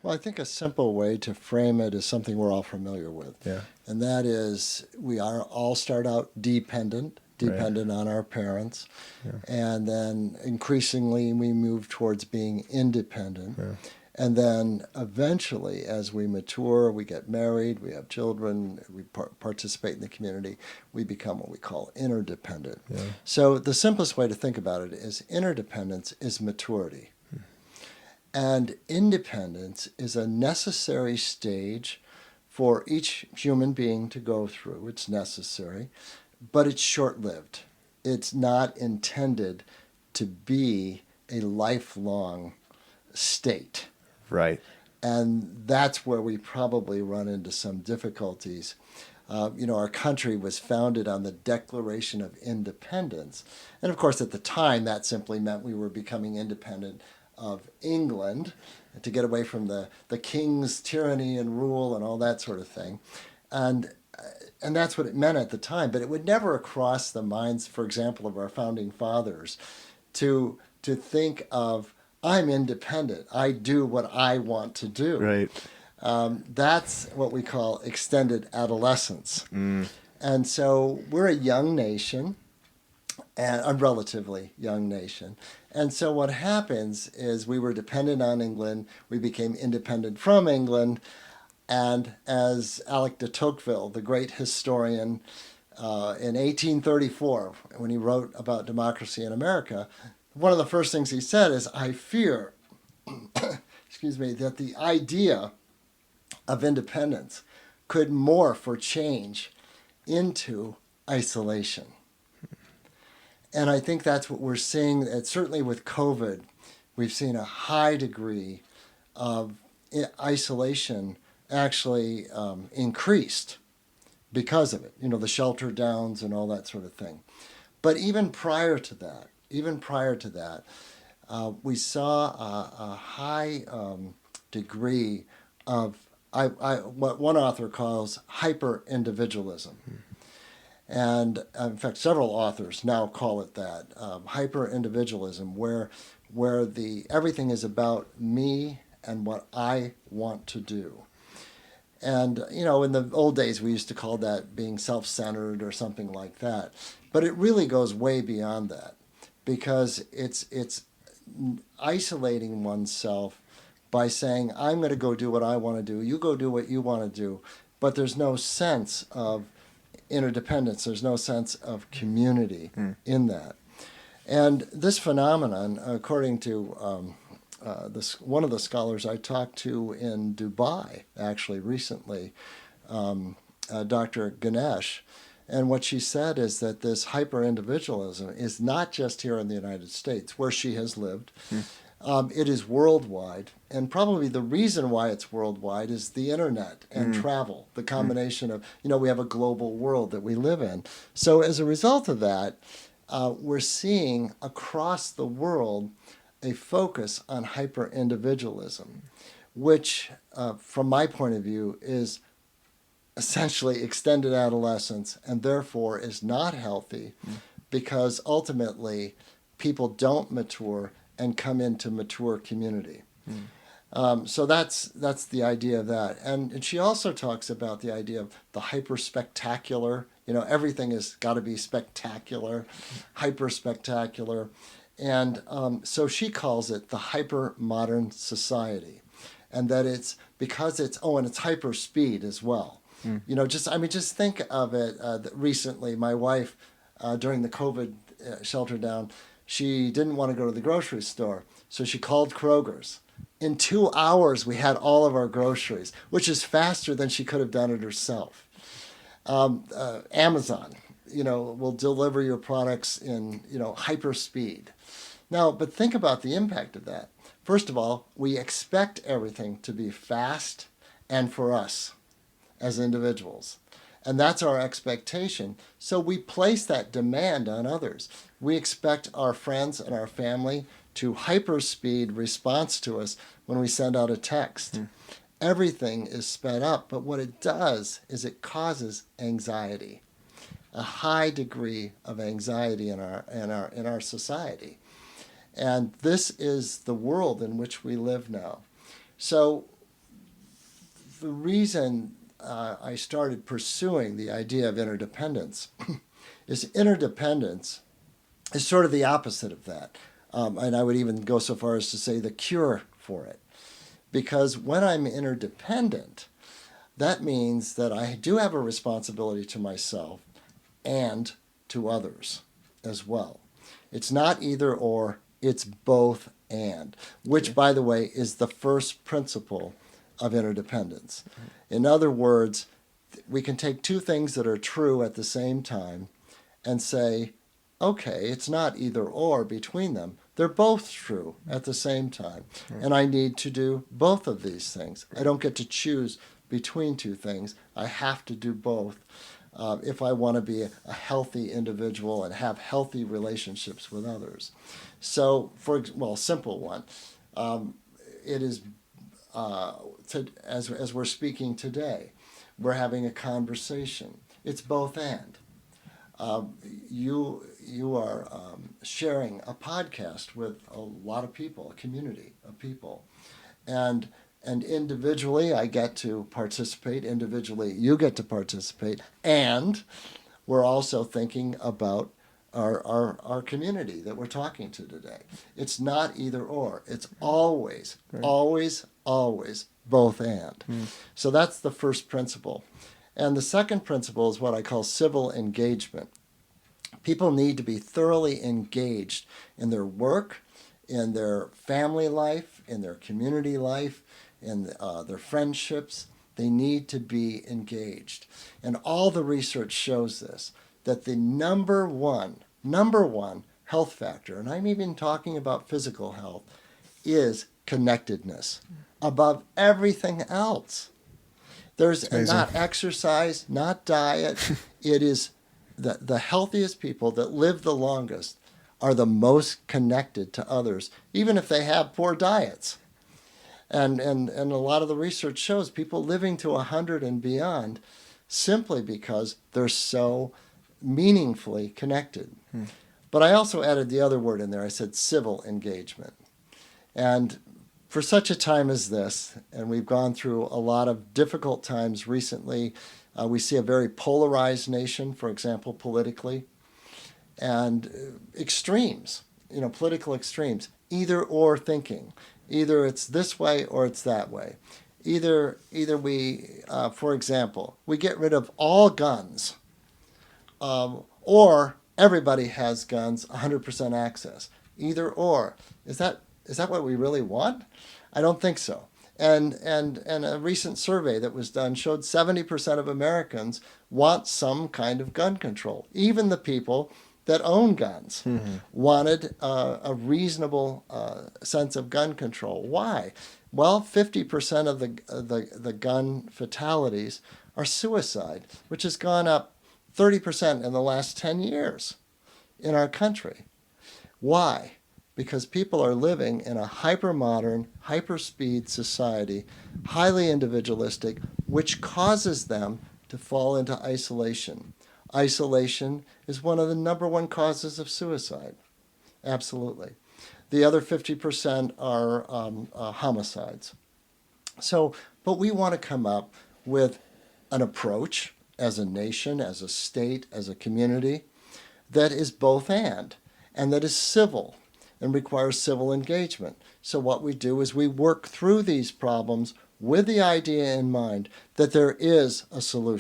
Well, I think a simple way to frame it is something we're all familiar with. Yeah. And that is we are all start out dependent on our parents. Yeah. And then increasingly we move towards being independent. Yeah. And then eventually, as we mature, we get married, we have children, we participate in the community, we become what we call interdependent. Yeah. So the simplest way to think about it is interdependence is maturity. And independence is a necessary stage for each human being to go through. It's necessary, but it's short-lived. It's not intended to be a lifelong state. Right. And that's where we probably run into some difficulties. Our country was founded on the Declaration of Independence. And of course, at the time, that simply meant we were becoming independent of England to get away from the king's tyranny and rule and all that sort of thing. And that's what it meant at the time. But it would never have crossed the minds, for example, of our founding fathers to think of, I'm independent. I do what I want to do. Right. That's what we call extended adolescence. And so we're a young nation, and a relatively young nation. And so what happens is we were dependent on England. We became independent from England. And as Alec de Tocqueville, the great historian, in 1834, when he wrote about democracy in America, one of the first things he said is, I fear, that the idea of independence could morph or change into isolation. And I think that's what we're seeing. Certainly with COVID, we've seen a high degree of isolation actually increased because of it, the shelter downs and all that sort of thing. But even prior to that, we saw a high degree of what one author calls hyper-individualism. And in fact, several authors now call it that, hyper-individualism, where everything is about me and what I want to do. And, in the old days, we used to call that being self-centered or something like that. But it really goes way beyond that, because it's isolating oneself by saying, I'm going to go do what I want to do, you go do what you want to do, but there's no sense of interdependence, there's no sense of community in that. And this phenomenon, according to one of the scholars I talked to in Dubai, actually recently, Dr. Ganesh, and what she said is that this hyper-individualism is not just here in the United States, where she has lived. It is worldwide, and probably the reason why it's worldwide is the internet and travel, the combination of, we have a global world that we live in. So as a result of that, we're seeing across the world a focus on hyper-individualism, which, from my point of view, is essentially extended adolescence and therefore is not healthy because ultimately people don't mature and come into mature community. So that's the idea of that. And she also talks about the idea of the hyper-spectacular. Everything has got to be spectacular, hyper-spectacular. And so she calls it the hyper-modern society. And that it's because and it's hyper-speed as well. Just think of it. Recently, my wife, during the COVID shelter down, she didn't want to go to the grocery store, so she called Kroger's. In 2 hours, we had all of our groceries, which is faster than she could have done it herself. Amazon, will deliver your products in, hyper speed. Now, but think about the impact of that. First of all, we expect everything to be fast and for us as individuals. And that's our expectation. So we place that demand on others. We expect our friends and our family to hyperspeed response to us when we send out a text. Everything is sped up, but what it does is it causes anxiety, a high degree of anxiety in our society. And this is the world in which we live now. So the reason I started pursuing the idea of interdependence is interdependence is sort of the opposite of that. And I would even go so far as to say the cure for it. Because when I'm interdependent, that means that I do have a responsibility to myself and to others as well. It's not either or, it's both and, which, by the way, is the first principle of interdependence. In other words, we can take two things that are true at the same time and say, okay, it's not either or between them. They're both true at the same time. And I need to do both of these things. I don't get to choose between two things. I have to do both if I want to be a healthy individual and have healthy relationships with others. So, simple one. It is, as we're speaking today, we're having a conversation. It's both and. You are sharing a podcast with a lot of people, a community of people, and individually I get to participate. Individually, you get to participate, and we're also thinking about our community that we're talking to today. It's not either or. It's always both and. So that's the first principle. And the second principle is what I call civil engagement. People need to be thoroughly engaged in their work, in their family life, in their community life, in their friendships. They need to be engaged. And all the research shows this, that the number one health factor, and I'm even talking about physical health, is connectedness above everything else. There's not exercise, not diet. It is the healthiest people that live the longest are the most connected to others, even if they have poor diets. And a lot of the research shows people living to 100 and beyond simply because they're so meaningfully connected. But I also added the other word in there. I said civil engagement. And for such a time as this, and we've gone through a lot of difficult times recently, we see a very polarized nation, for example, politically, and extremes, political extremes, either or thinking. Either it's this way or it's that way. Either we, for example, we get rid of all guns, or everybody has guns, 100% access. Either or. Is that what we really want? I don't think so. And a recent survey that was done showed 70% of Americans want some kind of gun control. Even the people that own guns wanted a reasonable sense of gun control. Why? Well, 50% of the gun fatalities are suicide, which has gone up 30% in the last 10 years in our country. Why? Because people are living in a hyper-modern, hyper-speed society, highly individualistic, which causes them to fall into isolation. Isolation is one of the number one causes of suicide. Absolutely. The other 50% are homicides. But we want to come up with an approach as a nation, as a state, as a community that is both and that is civil and requires civil engagement. So what we do is we work through these problems with the idea in mind that there is a solution.